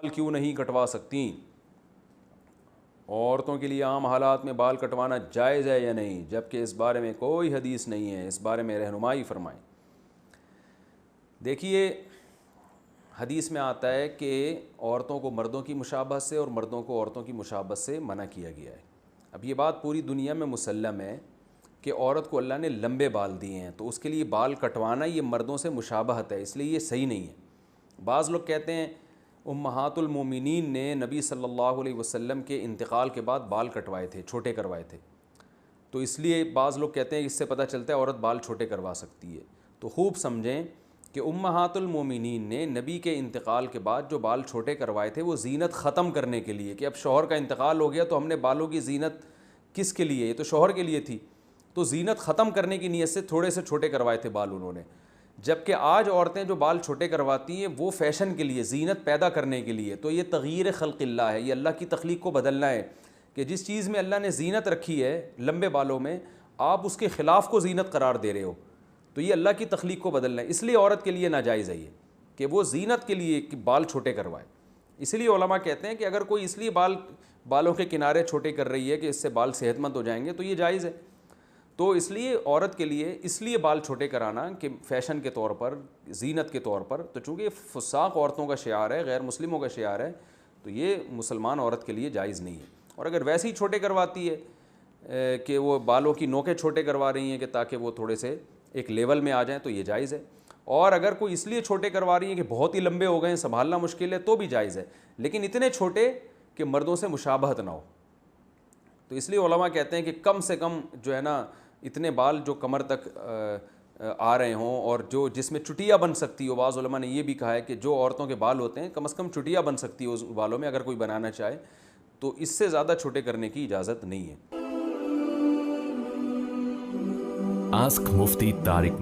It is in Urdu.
بال کیوں نہیں کٹوا سکتی؟ عورتوں کے لیے عام حالات میں بال کٹوانا جائز ہے یا نہیں، جبکہ اس بارے میں کوئی حدیث نہیں ہے، اس بارے میں رہنمائی فرمائیں۔ دیکھیے، حدیث میں آتا ہے کہ عورتوں کو مردوں کی مشابہت سے اور مردوں کو عورتوں کی مشابہت سے منع کیا گیا ہے۔ اب یہ بات پوری دنیا میں مسلم ہے کہ عورت کو اللہ نے لمبے بال دیے ہیں، تو اس کے لیے بال کٹوانا یہ مردوں سے مشابہت ہے، اس لیے یہ صحیح نہیں ہے۔ بعض لوگ کہتے ہیں امہات المومنین نے نبی صلی اللہ علیہ وسلم کے انتقال کے بعد بال کٹوائے تھے، چھوٹے کروائے تھے، تو اس لیے بعض لوگ کہتے ہیں اس سے پتہ چلتا ہے عورت بال چھوٹے کروا سکتی ہے۔ تو خوب سمجھیں کہ امہات المومنین نے نبی کے انتقال کے بعد جو بال چھوٹے کروائے تھے وہ زینت ختم کرنے کے لیے، کہ اب شوہر کا انتقال ہو گیا تو ہم نے بالوں کی زینت کس کے لیے، یہ تو شوہر کے لیے تھی، تو زینت ختم کرنے کی نیت سے تھوڑے سے چھوٹے کروائے تھے بال انہوں نے۔ جبکہ آج عورتیں جو بال چھوٹے کرواتی ہیں وہ فیشن کے لیے، زینت پیدا کرنے کے لیے، تو یہ تغییر خلق اللہ ہے، یہ اللہ کی تخلیق کو بدلنا ہے، کہ جس چیز میں اللہ نے زینت رکھی ہے لمبے بالوں میں، آپ اس کے خلاف کو زینت قرار دے رہے ہو، تو یہ اللہ کی تخلیق کو بدلنا ہے۔ اس لیے عورت کے لیے ناجائز ہے یہ کہ وہ زینت کے لیے بال چھوٹے کروائے۔ اس لیے علماء کہتے ہیں کہ اگر کوئی اس لیے بالوں کے کنارے چھوٹے کر رہی ہے کہ اس سے بال صحت مند ہو جائیں گے تو یہ جائز ہے۔ تو اس لیے عورت کے لیے اس لیے بال چھوٹے کرانا کہ فیشن کے طور پر، زینت کے طور پر، تو چونکہ یہ فساق عورتوں کا شعار ہے، غیر مسلموں کا شعار ہے، تو یہ مسلمان عورت کے لیے جائز نہیں ہے۔ اور اگر ویسے ہی چھوٹے کرواتی ہے کہ وہ بالوں کی نوکیں چھوٹے کروا رہی ہیں کہ تاکہ وہ تھوڑے سے ایک لیول میں آ جائیں تو یہ جائز ہے۔ اور اگر کوئی اس لیے چھوٹے کروا رہی ہیں کہ بہت ہی لمبے ہو گئے ہیں، سنبھالنا مشکل ہے، تو بھی جائز ہے، لیکن اتنے چھوٹے کہ مردوں سے مشابہت نہ ہو۔ تو اس لیے علماء کہتے ہیں کہ کم سے کم جو ہے نا اتنے بال جو کمر تک آ رہے ہوں اور جس میں چٹیا بن سکتی ہو، بعض علماء نے یہ بھی کہا ہے کہ جو عورتوں کے بال ہوتے ہیں کم از کم چٹیا بن سکتی ہو اس بالوں میں، اگر کوئی بنانا چاہے تو اس سے زیادہ چھوٹے کرنے کی اجازت نہیں ہے۔ آسک مفتی طارق